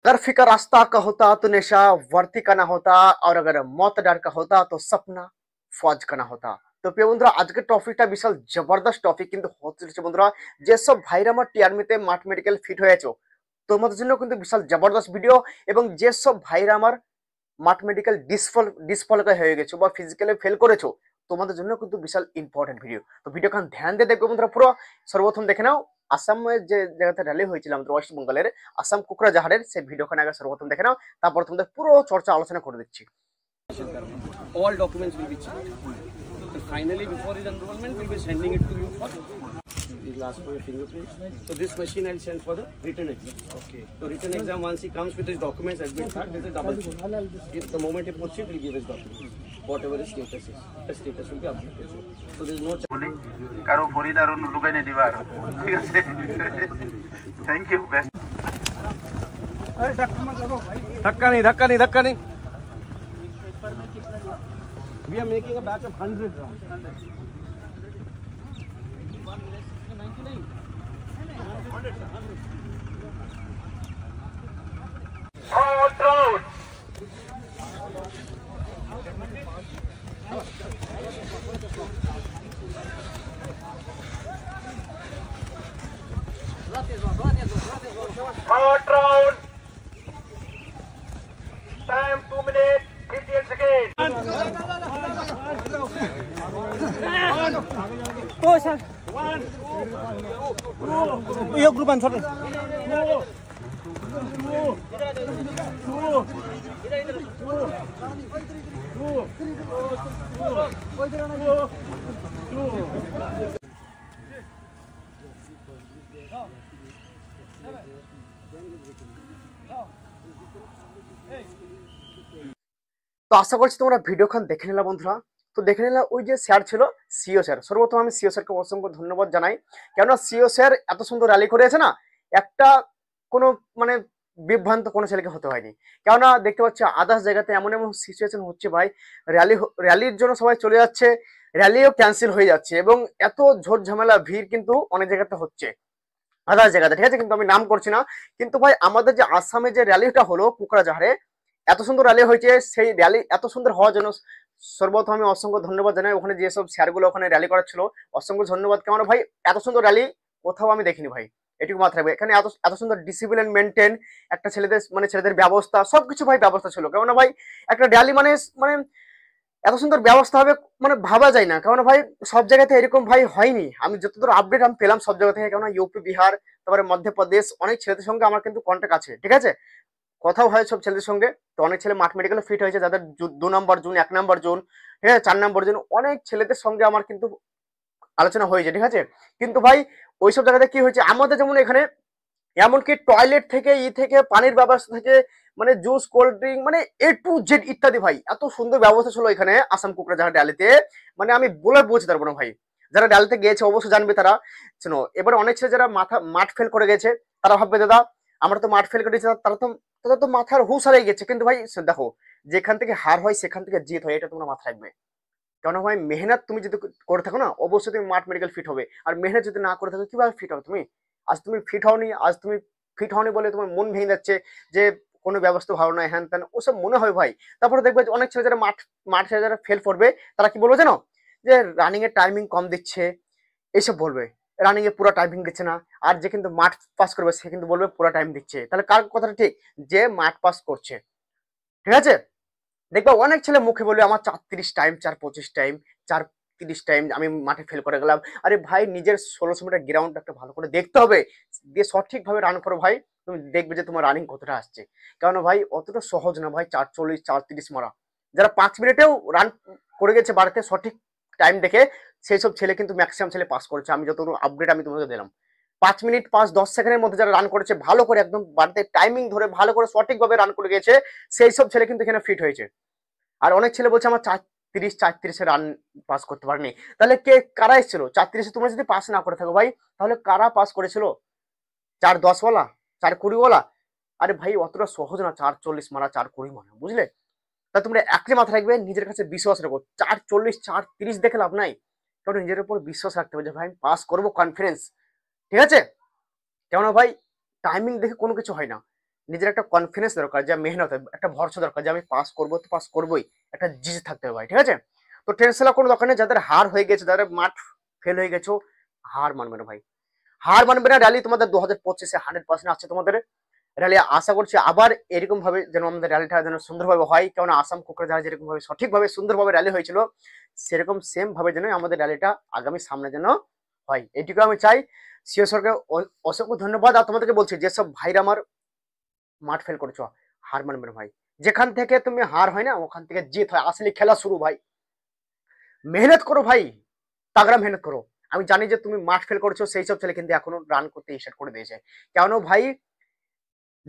अगर फिक्र रास्ता का होता तो नेशा वर्दी का ना होता, और अगर मौत डर का होता तो सपना ফজ কানা হতা। তো প্রিয় বন্ধুরা, আজকের টপিকটা বিশাল জবরদস্ত টপিক কিন্তু হচ্ছে বন্ধুরা। যেসব ভাইরা আমার টিআরমিতে মাঠ মেডিকেল ফিট হয়েছো, তোমাদের জন্য কিন্তু বিশাল জবরদস্ত ভিডিও। এবং যেসব ভাইরা আমার মাঠ মেডিকেল ডিসফলকা হয়ে গেছো বা ফিজিক্যালি ফেল করেছো, তোমাদের জন্য কিন্তু বিশাল ইম্পর্টেন্ট ভিডিও। তো ভিডিওখান ধ্যান দিয়ে দেখবে বন্ধুরা পুরো। সর্বপ্রথম দেখে নাও আসামের যে জায়গাতে র্যালি হয়েছিল আমাদের ওয়েস্ট বেঙ্গলের আসাম কোকরাঝাড়ের, সেই ভিডিওখানে আগে সর্বপ্রথম দেখে নাও, তারপর তোমাদের পুরো চর্চা আলোচনা করে দিচ্ছি। All documents will be checked. And finally, before his enrollment, we'll be sending it to you for. We'll ask for your fingerprints. So this machine I'll send for the written exam. Okay. So written exam, once he comes with his documents, admit card, there's a double check. If the moment he puts it, we'll give his documents. Whatever his status is, the status will be updated. So there's no. কারো ভরি দারুন লুকাই না দিবা, ঠিক আছে? Thank you. Best. धक्का नहीं। We are making a batch of 100 rounds. Hot round. Hot round. Time 2 minutes 58 seconds. Yo grupan छोटे তো আশা করছি তোমরা ভিডিওখান দেখে নিলা বন্ধুরা। তো দেখে নিলা ওই যে স্যার ছিল সিও স্যার। সর্বপ্রথম আমি সিও স্যারকে অসংখ্য ধন্যবাদ জানাই, কেননা সিও স্যার এত সুন্দর র্যালি করেছে না, একটা কোনো মানে বিভ্রান্ত কোনো ছেলেকে হতে হয়নি। কেননা দেখতে পাচ্ছি আদার্স জায়গাতে এমন এমন সিচুয়েশন হচ্ছে ভাই, র্যালির জন্য সবাই চলে যাচ্ছে, র্যালিও ক্যান্সেল হয়ে যাচ্ছে, এবং এত ঝোট ঝামেলা ভিড় কিন্তু অনেক জায়গাতে হচ্ছে আদার্স জায়গাতে, ঠিক আছে? কিন্তু আমি নাম করছি না। কিন্তু ভাই আমাদের যে আসামে যে র্যালিটা হলো কোকরাঝাড়ে, এত সুন্দর র্যালি হয়েছে, সেই র্যালি এত সুন্দর হওয়ার জন্য সর্বপ্রথম আমি অসংখ্য ধন্যবাদ জানাই ওখানে যেসব স্যারগুলো ওখানে র্যালি করাচ্ছিল, অসংখ্য ধন্যবাদ। কেমন ভাই, এত সুন্দর র্যালি কোথাও আমি দেখিনি ভাই, এটুকু মাথায় রাখবে। এখানে এত এত সুন্দর ডিসিপ্লিন মেনটেন, একটা ছেলেদের ব্যবস্থা, সবকিছু ভাই ব্যবস্থা ছিল। কেমন ভাই একটা র্যালি মানে মানে এত সুন্দর ব্যবস্থা হবে মানে ভাবা যায় না। কেমন ভাই সব জায়গাতে এরকম ভাই হয়নি। আমি যতদূর আপডেট আমি পেলাম সব জায়গা থেকে, কেমন ইউপি, বিহার, তারপরে মধ্যপ্রদেশ, অনেক ছেলেদের সঙ্গে আমার কিন্তু কন্ট্যাক্ট আছে, ঠিক আছে? কথাও হয় সব ছেলেদের সঙ্গে। তো অনেক ছেলে মাঠ মেডিকেলে ফিট হয়েছে, যাদের 2 নম্বর জোন, 1 নম্বর জোন, ঠিক আছে, 4 নম্বর জোন, অনেক ছেলেদের সঙ্গে আমার কিন্তু আলোচনা হয়েছে, ঠিক আছে? কিন্তু ভাই ওইসব জায়গাতে কি হয়েছে, আমাদের যেমন এখানে এমনকি টয়লেট থেকে থেকে পানির ব্যবস্থা থেকে মানে জুস, কোল্ড ড্রিঙ্ক, মানে A to Z ইত্যাদি ভাই এত সুন্দর ব্যবস্থা ছিল এখানে আসাম কোকরাঝাড় র্যালিতে, মানে আমি বলে বোঝাতে পারবো না ভাই। যারা র্যালিতে গিয়েছে অবশ্যই জানবে তারা। শোনো, এবার অনেক ছেলে যারা মাঠ ফেল করে গেছে, তারা ভাববে দাদা আমরা তো মাঠ ফেল করেছি, তারা তো মাথার হুঁশ হারিয়ে গেছে। কিন্তু ভাই দেখো, যেখান থেকে হার হয় সেখান থেকে জিত হয়, এটা তোমরা মাথায় রাখবে। কেন ভাই মেহনত তুমি যদি করে থাকো না, অবশ্যই তুমি মাঠ মেডিকেল ফিট হবে। আর মেহনত যদি না করে থাকো কিভাবে ফিট হবে তুমি? আজ তুমি ফিট হওনি বলে তোমার মন ভেঙে যাচ্ছে যে কোনো ব্যবস্থা ভালো নয়, হ্যান ত্যান ওসব মনে হয় ভাই। তারপরে দেখবে যে অনেক ছেলে যারা মাঠে যারা ফেল করবে, তারা কি বলবে জানো, যে রানিং এর টাইমিং কম দিচ্ছে, এইসব বলবে। রানিং এ পুরো টাইমিং দিচ্ছে না। আর যে কিন্তু মাঠ পাস করবে সে কিন্তু বলবে পুরো টাইম দিচ্ছে। তাহলে কার কথাটা ঠিক? যে মাঠ পাস করছে, ঠিক আছে? দেখবা অনেক ছেলে মুখে বলবে আমার 4:30 টাইম, 4:25 টাইম, 4:30 টাইম, আমি মাঠে ফেল করে গেলাম। আরে ভাই নিজের 1600 মিটার গ্রাউন্ড একটা ভালো করে দেখতে হবে, দিয়ে সঠিকভাবে রান করো ভাই, তুমি দেখবে যে তোমার রানিং কতটা আসছে। কারণ ভাই অতটা সহজ না ভাই 4:40, 4:30 মারা। যারা 5 মিনিটেও রান করে গেছে বাড়িতে সঠিক টাইম দেখে, সেই সব ছেলে কিন্তু ম্যাক্সিমাম ছেলে পাস করেছে। আমি যতটুকু আপডেট আমি তোমাকে দিলাম, 5 মিনিট 5-10 সেকেন্ডের মধ্যে যারা রান করেছে ভালো করে, একদম বাড়িতে টাইমিং ধরে ভালো করে সঠিকভাবে রান করে গেছে, সেই সব ছেলে কিন্তু এখানে ফিট হয়েছে। আর অনেক ছেলে বলছে আমার 4:30 রান পাস করতে পারেনি। তাহলে কারা এসেছিল 4:30? তোমরা যদি পাস না করে থাকো ভাই, তাহলে কারা পাস করেছিল? 4:10 ওয়ালা, 4:20 ওয়ালা? আরে ভাই অতটা সহজ না 4:40 মারা, 4:20 মারা, বুঝলে? তা তোমরা একটাই মাথায় রাখবে, নিজের কাছে বিশ্বাস রাখো। 4:40, 4:30 দেখে লাভ নাই। কারণ নিজের উপর বিশ্বাস রাখতে হবে যে ভাই পাস করবো, কনফিডেন্স, ঠিক আছে? কেননা ভাই টাইমিং দেখে কোনো কিছু হয় না। নিজের একটা কনফিডেন্স দরকার, যে মেহনত, একটা ভরসা দরকার যে আমি পাস করবো তো পাস করবোই, একটা জিজ থাকতে হবে ভাই, ঠিক আছে? তো টেনশন কোনো দরকার নেই। যাদের হার হয়ে গেছে, যাদের মাঠ ফেল হয়ে গেছো, হার মানবে না ভাই, হার মানবে না। র্যালি তোমাদের 2025-এ 100% আছে তোমাদের র্যালি। আশা করছি আবার এরকম ভাবে যেন আমাদের র্যালিটা যেন সুন্দরভাবে হয়, কারণ আসাম কোকরাঝাড় যেরকম ভাবে সঠিকভাবে সুন্দরভাবে র্যালি হয়েছিল, সেরকম সেম ভাবে যেন আমাদের র্যালিটা আগামী সামনে যেন হয়, এইটুকু আমি চাই। সিও সরকে অসংখ্য ধন্যবাদ। আর তোমাদেরকে বলছি, যেসব ভাইরা আমার মাঠ ফেল করছো, হার মানবে না ভাই। যেখান থেকে তুমি হার হয় না, ওখান থেকে জিত হয়, আসলে খেলা শুরু ভাই। মেহনত করো ভাই, তাগড়া মেহনত করো। আমি জানি যে তুমি মাঠ ফেল করছো, সেই সব ছেলে কিন্তু এখনো রান করতে স্টার্ট করে দিয়েছে। কেন ভাই,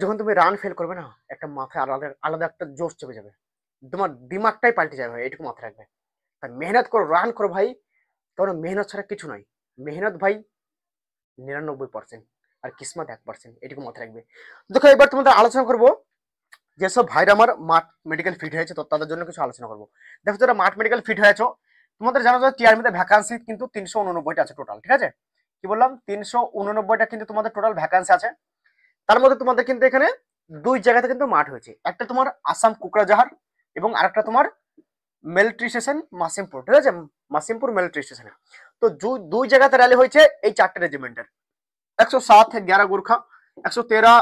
যখন তুমি রান ফেল করবে না, একটা মাথায় আলাদা আলাদা একটা জোশ চেপে যাবে, তোমার দিমাগটাই পাল্টে যাবে ভাই, এটুকু মাথায় রাখবে। তাই মেহনত করো, রান করো ভাই, কারণ মেহনত ছাড়া কিছু নয়। মেহনত ভাই 99%, আর কিসমত 1%, এটুকু মাথায় রাখবে। দেখো এবার তোমাদের আলোচনা করবো যেসব ভাইরা আমার মাঠ মেডিকেল ফিট হয়েছে, তো তাদের জন্য কিছু আলোচনা করবো। দেখো যারা মাঠ মেডিকেল ফিট হয়েছে, তোমাদের জানো যে টিআরমিতে ভ্যাকান্সি কিন্তু 389টা আছে টোটাল, ঠিক আছে? কি বললাম, 389টা কিন্তু তোমাদের টোটাল ভ্যাকান্সি আছে। তার মধ্যে তোমাদের কিন্তু এখানে দুই জায়গাতে কিন্তু মাঠ হয়েছে, একটা তোমার আসাম কোকরাঝাড় এবং আরেকটা তোমার মিলিটারি স্টেশন মাসিমপুর, ঠিক আছে? মাসিমপুর মিলিটারি স্টেশনে। তো দুই জায়গাতে র্যালি হয়েছে এই 4টে রেজিমেন্টের। 107 11 গোর্খা, 113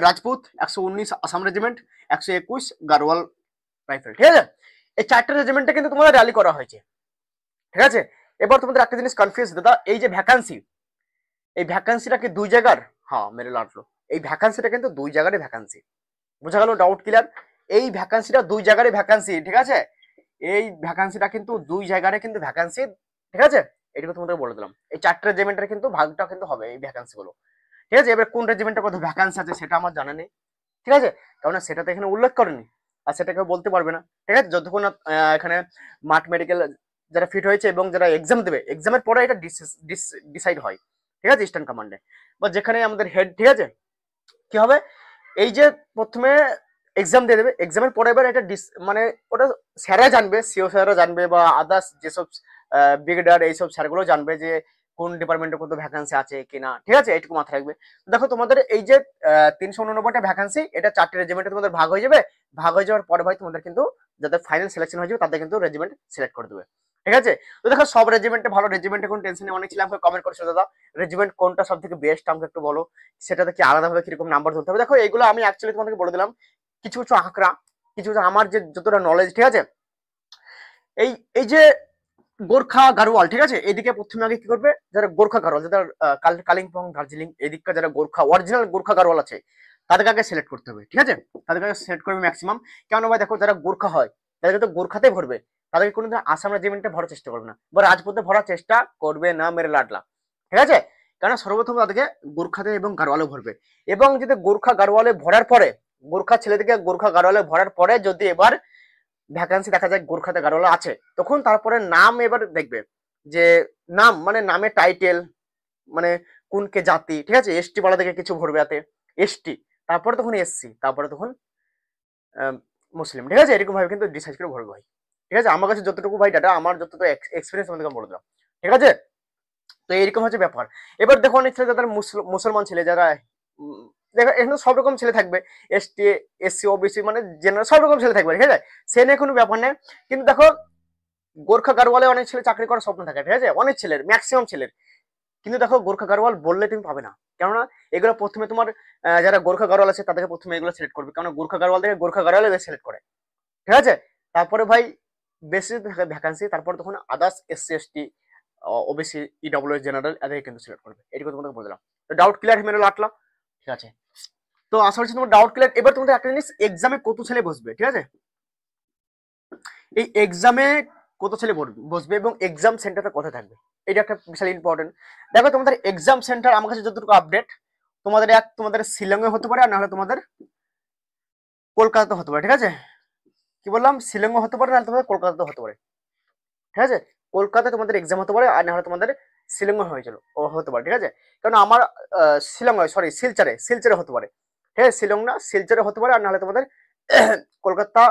রাজপুত, 119 আসাম রেজিমেন্ট, 121 গারোয়াল রাইফেল, ঠিক আছে? এই 4টে রেজিমেন্টে কিন্তু তোমাদের র্যালি করা হয়েছে, ঠিক আছে? এবার তোমাদের একটা জিনিস কনফিউজ দাদা, এই যে ভ্যাকান্সি, এই ভ্যাকান্সিটা কি দুই জায়গার? হ্যাঁ মেরে লাটলো, এই ভ্যাকান্সিটা কিন্তু দুই জায়গারই ভ্যাকান্সি। বোঝা গেল? Doubt clear? এই ভ্যাকান্সিটা দুই জায়গারই ভ্যাকান্সি, ঠিক আছে? এই ভ্যাকান্সিটা কিন্তু দুই জায়গারই কিন্তু ভ্যাকান্সি, ঠিক আছে? এটুকু তোমাদের বলে দিলাম। এই 4টে রেজিমেন্টের কিন্তু ভাগটা কিন্তু হবে এই ভ্যাকান্সি গুলো, ঠিক আছে? এবার কোন রেজিমেন্টের কত ভ্যাকান্সি আছে সেটা আমার জানা নেই, ঠিক আছে? কারণ সেটা তো এখানে উল্লেখ করেনি, আর সেটা কেউ বলতে পারবে না, ঠিক আছে? যতক্ষণ না এখানে মাঠ মেডিকেল যারা ফিট হয়েছে এবং যারা এক্সাম দেবে, এক্সামের পরে এটা ডিসাইড হয়, ঠিক আছে? ইস্টার্ন কমান্ডে বা যেখানে আমাদের হেড, ঠিক আছে? কি হবে, এই যে প্রথমে এক্সাম দিয়ে দেবে, এক্সামের পরে এবার এটা মানে ওটা স্যারা জানবে, সিও স্যাররা জানবে বা আদার্স যেসব ব্রিগেডার এইসব স্যারগুলো জানবে যে কোন ডিপার্টমেন্টে কত ভ্যাকান্সি আছে কিনা, ঠিক আছে? এইটুকু মাথায় রাখবে। দেখো তোমাদের এই যে 389টা ভ্যাকান্সি, এটা 4টে রেজিমেন্টে তোমাদের ভাগ হয়ে যাবে। ভাগ হয়ে যাওয়ার পরে ভাই তোমাদের কিন্তু যাদের ফাইনাল সিলেকশন হয়ে যাবে তাদের কিন্তু রেজিমেন্ট সিলেক্ট করে দেবে, ঠিক আছে? তো দেখো সব রেজিমেন্টে ভালো, রেজিমেন্টে কোনো টেনশন নেই। অনেক ছিল আমাকে কমেন্ট করছো দাদা রেজিমেন্ট কোনটা সব থেকে বেস্ট, আমাকে একটু বলো, সেটাতে কি আলাদাভাবে কিরকম নাম্বার ধরতে হবে। দেখো এগুলো আমি অ্যাকচুয়ালি তোমাদেরকে বলে দিলাম কিছু কিছু আঁকড়া, কিছু কিছু আমার যে যতটা নলেজ, ঠিক আছে? এই এই যে গোর্খা গাড়োয়াল, ঠিক আছে? এদিকে প্রথমে আগে কি করবে, যারা গোর্খা গাড়োয়াল, যারা কালিম্পং দার্জিলিং এদিককার যারা গোর্খা অরিজিনাল গোর্খা গাড়োয়াল আছে, তাদেরকে আগে সিলেক্ট করতে হবে, ঠিক আছে? তাদেরকে আগে সিলেক্ট করবে ম্যাক্সিমাম। কেন ভাই, দেখো যারা গোর্খা হয় তাদেরকে তো গোর্খাতে ভরবে, তাদেরকে কোনোদিন আসাম রেজিমেন্টে ভরার চেষ্টা করবে না বা রাজপুতে ভরার চেষ্টা করবে না, মেরে লাডলা, ঠিক আছে? কারণ সর্বপ্রথম তাদেরকে গোর্খাতে এবং গাড়োয়ালে ভরবে। এবং যদি গোর্খা গাড়োয়ালে ভরার পরে, গোর্খা ছেলেদেরকে গোর্খা গাড়োয়ালে ভরার পরে যদি এবার ভ্যাকান্সি দেখা যায় গোর্খাতে গাড়োয়ালে আছে, তখন তারপরে নাম এবার দেখবে যে নাম মানে নামের টাইটেল, মানে কোন কে জাতি, ঠিক আছে? এসটি বলা থেকে কিছু ভরবে হাতে, এসটি, তারপরে তখন এসসি, তারপরে তখন মুসলিম, ঠিক আছে? এরকম ভাবে কিন্তু ডিসাইড করে ভরবে ভাই, ঠিক আছে? আমার কাছে যতটুকু ভাই ডাটা, আমার যতটুকু এক্সপিরিয়েন্স আমাদেরকে বলে দিলাম, ঠিক আছে? তো এইরকম হচ্ছে ব্যাপার। এবার দেখো অনেক ছেলে যারা মুসলমান ছেলে যারা দেখো এখানে সব রকম ছেলে থাকবে, এসটি এসসি ওবিসি মানে জেনারেল সব রকম ছেলে থাকবে, ঠিক আছে? সে নিয়ে কোনো ব্যাপার নেই। কিন্তু দেখো গোর্খা গাড়োয়ালে অনেক ছেলে চাকরি করার স্বপ্ন থাকে, ঠিক আছে? অনেক ছেলের, ম্যাক্সিমাম ছেলের। কিন্তু দেখো গোর্খা গাড়োয়াল বললে তুমি পাবে না, কেননা এগুলো প্রথমে তোমার যারা গোর্খা গাড়োয়াল আছে তাদেরকে প্রথমে এগুলো সিলেক্ট করবে, কারণ গোর্খা গাড়োয়াল থেকে গোর্খা গাড়োয়ালে সিলেক্ট করে, ঠিক আছে? তারপরে ভাই বেশি থাকে ভ্যাকান্সি, তারপর তখন others SC ST OBC EW general এদেরকে কিন্তু সিলেক্ট করবে। এটুকু তোমাকে বলে দিলাম। তো ডাউট ক্লিয়ার মেরে লাটলা, ঠিক আছে? তো আশা করছি তোমার ডাউট ক্লিয়ার। এবার তোমাদের একটা জিনিস, এক্সামে কত ছেলে বসবে, ঠিক আছে? এই এক্সামে কত ছেলে বসবে এবং এক্সাম সেন্টারটা কোথায় থাকবে, এটা একটা বিশাল ইম্পর্টেন্ট। দেখো তোমাদের এক্সাম সেন্টার আমার কাছে যতটুকু আপডেট, তোমাদের শিলংয়ে হতে পারে, আর নাহলে তোমাদের কলকাতাতে হতে পারে, ঠিক আছে? কি বললাম, শিলংয়ে হতে পারে, নাহলে তোমাদের কলকাতাতে হতে পারে, ঠিক আছে? কলকাতায় তোমাদের এক্সাম হতে পারে, আর নাহলে তোমাদের শিলংয়ে হয়েছিল ও হতে পারে, ঠিক আছে? কারণ আমার শিলং সরি শিলচরে হতে পারে, হ্যাঁ শিলং না শিলচরে হতে পারে, আর নাহলে তোমাদের কলকাতা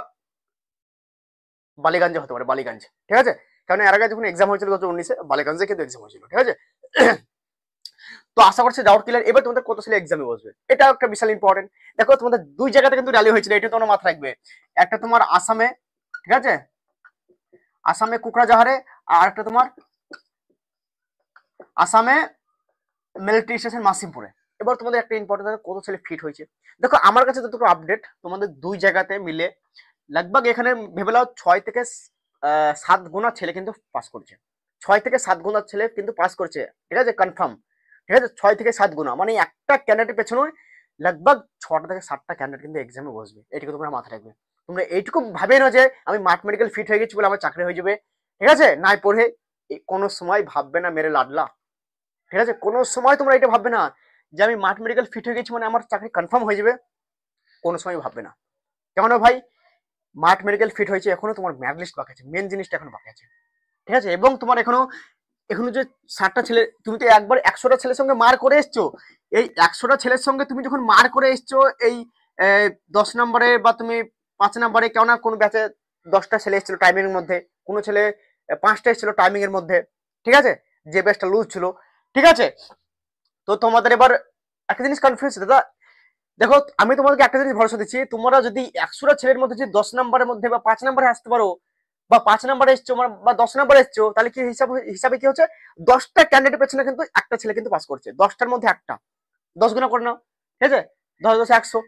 বালিগঞ্জে হতে পারে, বালিগঞ্জ, ঠিক আছে? কারণ এর আগে যখন এক্সাম হয়েছিল 2019-এ বালিগঞ্জে কিন্তু এক্সাম হয়েছিল, ঠিক আছে? তো আশা করছি ডাউট ক্লিয়ার। এবার তোমাদের কত সালে এক্সামে বসবে, এটা একটা বিশাল ইম্পর্টেন্ট। দেখো তোমাদের দুই জায়গাতে কিন্তু র্যালি হয়েছিল, এটা তোমরা মাথায় রাখবে। একটা তোমার আসামে, ঠিক আছে, আসামে কোকরাঝাড়ে, আর একটা তোমার আসামে মিলিটারি স্টেশন মাসিমপুরে। এবার তোমাদের একটা ইম্পর্টেন্ট, কত ছেলে ফিট হয়েছে। দেখো আমার কাছে যতটুকু আপডেট, তোমাদের দুই জায়গাতে মিলে লগভগ এখানে ভেবে নাও 6 থেকে 7 গুণা ছেলে কিন্তু পাস করছে। 6 থেকে 7 গুণা ছেলে কিন্তু পাস করছে, ঠিক আছে, কনফার্ম। ঠিক আছে, 6 থেকে 7 গুণা, মানে একটা ক্যান্ডিডেটের পেছনে লগভগ 6টা থেকে 7টা ক্যান্ডিডেট কিন্তু এক্সামে বসবে। এটুকু তোমরা মাথায় রাখবে। তোমরা এইটুকু ভাবে না যে আমি মাঠ মেডিকেল ফিট হয়ে গেছি বলে আমার চাকরি হয়ে যাবে, ঠিক আছে, নাই পড়ে। কোনো সময় ভাববে না মেরে লাডলা, ঠিক আছে, কোনো সময় তোমরা এটা ভাববে না যে আমি মাঠ মেডিকেল ফিট হয়ে গেছি মানে আমার চাকরি কনফার্ম হয়ে যাবে, কোনো সময় ভাববে না। কেমন ভাই, মাঠ মেডিকেল ফিট হয়েছে, এখনো তোমার ম্যারিট লিস্ট বাকি আছে, মেন জিনিসটা এখনো বাকি আছে, ঠিক আছে। এবং তোমার এখনো যে 60টা ছেলে, তুমি তো একবার 100টা ছেলের সঙ্গে মার করে এসছো। এই 100টা ছেলের সঙ্গে তুমি যখন মার করে এসছো, এই 10 নম্বরে বা তুমি 5 নম্বরে, কেউ না কোন ব্যাচে 10টা ছেলে এসেছিল টাইমিং এর মধ্যে, কোনো ছেলে 5টা এসেছিল টাইমিং এর মধ্যে, ঠিক আছে, যে ব্যাচটা লুজ ছিল, ঠিক আছে। তো তোমাদের এবার একটা জিনিস কনফিউজ দাদা, দেখো আমি তোমাদেরকে একটা জিনিস ভরসা দিচ্ছি, তোমরা যদি 100টা ছেলের মধ্যে যদি 10 নম্বরের মধ্যে বা 5 নম্বরে আসতে পারো, বা 5 নম্বরে এসছো বা 10 নম্বরে এসছো, তাহলে কি হিসাবে কি হচ্ছে, 10টা ক্যান্ডিডেটের পেছনে কিন্তু একটা ছেলে কিন্তু পাস করছে, 10টার মধ্যে একটা, 10 গুণা করে নাও, ঠিক আছে, 10 10 100,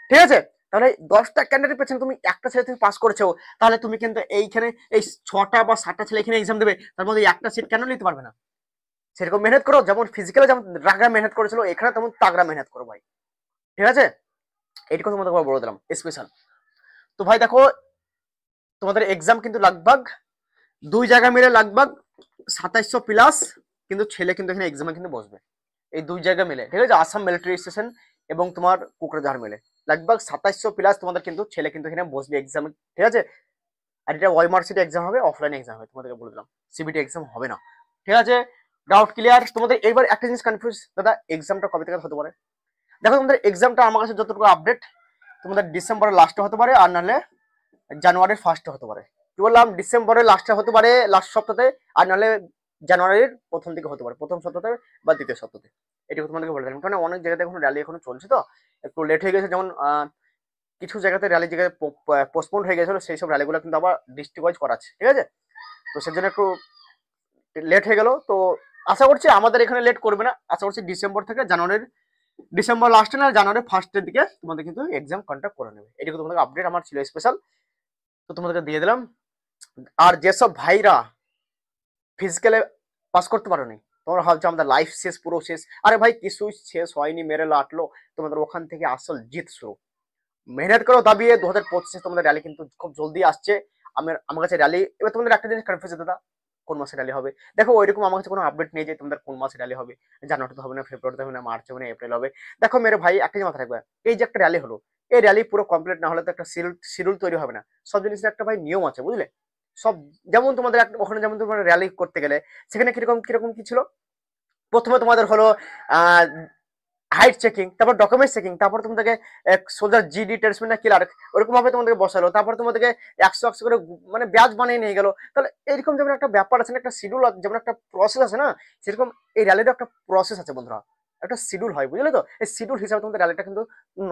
ঠিক আছে। তাহলে 10টা ক্যান্ডিডেটের পেছনে তুমি একটা ছেলে তুমি পাস করছো, তাহলে তুমি কিন্তু এইখানে এই 6টা বা 7টা ছেলে এখানে এক্সাম দেবে, তার মধ্যে একটা সিট কেন নিতে পারবে না? সেরকম মেহনত করো, যেমন ফিজিক্যালে যেমন রাগরা মেহনত করেছিল, এখানে তেমন তাগড়া মেহনত করো ভাই, ঠিক আছে। এইটুকু তোমাদের বলে দিলাম স্পেশাল। তো ভাই দেখো তোমাদের এক্সাম কিন্তু লগভগ দুই জায়গা মিলে লগভগ 2700 প্লাস কিন্তু ছেলে কিন্তু এখানে এক্সামে কিন্তু বসবে, এই দুই জায়গা মিলে, ঠিক আছে, আসাম মিলিটারি স্টেশন এবং তোমার কোকরাঝাড় মিলে লগভগ 2700 প্লাস তোমাদের কিন্তু ছেলে কিন্তু এখানে বসবে এক্সামে, ঠিক আছে। আর এটা ওয়াইমার্সিটি এক্সাম হবে, অফলাইন এক্সাম হবে, তোমাদেরকে বলে দিলাম, সিবিটি এক্সাম হবে না, ঠিক আছে। Doubt clear? তোমাদের এইবার একটা জিনিস কনফিউজ দাদা, এক্সামটা কবে থেকে হতে পারে? দেখো তোমাদের এক্সামটা আমার কাছে যতটুকু আপডেট, তোমাদের ডিসেম্বরের লাস্টে হতে পারে, আর নাহলে জানুয়ারির ফার্স্টে হতে পারে। কি বললাম, ডিসেম্বরের লাস্টে হতে পারে, লাস্ট সপ্তাহে, আর নাহলে জানুয়ারির প্রথম দিকে হতে পারে, প্রথম সপ্তাহে বা দ্বিতীয় সপ্তাহে। এটুকু তোমাদেরকে বলে দিলাম, কারণ অনেক জায়গাতে এখন র্যালি এখনো চলছে, তো একটু লেট হয়ে গেছে। যেমন কিছু জায়গাতে র্যালি জায়গায় পোস্টপোন হয়ে গেছিল, সেই সব র্যালিগুলো কিন্তু আবার ডিস্ট্রিক্ট ওয়াইজ করাচ্ছে, ঠিক আছে। তো সেজন্য একটু লেট হয়ে গেল। তো আশা করছি আমাদের এখানে লেট করবে না, আশা করছি ডিসেম্বর থেকে জানুয়ারির, ডিসেম্বর লাস্টে না জানুয়ারি ফার্স্টের দিকে তোমাদের কিন্তু এক্সাম কন্ডাক্ট করে নেবে। এটুকু তোমাদের আপডেট আমার ছিল স্পেশাল, তো তোমাদেরকে দিয়ে দিলাম। আর যেসব ভাইরা ফিজিক্যালে পাস করতে পারোনি, তোমরা ভাবছো আমাদের লাইফ শেষ, পুরো শেষ, আরে ভাই কিছুই শেষ হয়নি, মেরে লাটলো, তোমাদের ওখান থেকে আসল জিত শুরু। মেহনত করো দাবিয়ে 2025 তোমাদের র্যালি কিন্তু খুব জলদি আসছে। আমার কাছে র্যালি, এবার তোমাদের একটা জিনিস কনফিউজ দাদা, কোন মাসে র্যালি হবে? দেখো ওইরকম আমার কাছে কোনো আপডেট নেই যে তোমাদের কোন মাসে র্যালি হবে, জানুয়ারিতে হবে না, ফেব্রুয়ারিতে হবে না, মার্চে হবে না, এপ্রিল হবে। দেখো মেরে ভাই একটা জিনিস মাথায় রাখবে, এই যে একটা র্যালি হলো, এই র্যালি পুরো কমপ্লিট না হলে তো একটা শিডিউল তৈরি হবে না। সব জিনিসের একটা ভাই নিয়ম আছে, বুঝলে? সব যেমন তোমাদের ওখানে যেমন তোমরা র্যালি করতে গেলে সেখানে কিরকম কিরকম কি ছিল, প্রথমে তোমাদের হলো হাইট চেকিং, তারপর ডকুমেন্ট চেকিং, তারপর তোমাদেরকে সোলজার জিডি টেস্টমেন্ট না ক্লার্ক ওরকম ভাবে তোমাদেরকে বসালো, তারপর তোমাদেরকে 100 করে মানে ব্যাচ বানিয়ে নিয়ে গেল। তাহলে এরকম যেমন একটা ব্যাপার আছে না, একটা শিডিউল, যেমন একটা প্রসেস আছে না, সেরকম এই র্যালির একটা প্রসেস আছে বন্ধুরা, একটা শিডিউল হয়, বুঝলে তো? এই শিডিউল হিসাবে তোমাদের র্যালিটা কিন্তু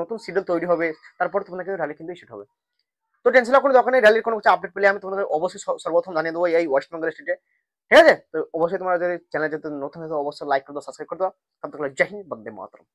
নতুন শিডিউল তৈরি হবে, তারপর তোমাদের র্যালি কিন্তু ইস্যু হবে। তো টেনশন কোনো দরকার নেই, র্যালির কোনো কিছু আপডেট পেলে আমি তোমাদের অবশ্যই সর্বপ্রথম জানিয়ে দেবো এই ওয়েস্ট বেঙ্গল স্টেটে, ঠিক আছে। তো অবশ্যই তোমরা যদি চ্যানেল যদি নতুন হয়ে অবশ্যই লাইক করে দাও, সাবস্ক্রাইব করে দাও। তখন জয় হিন্দ, বন্দে মাতরম।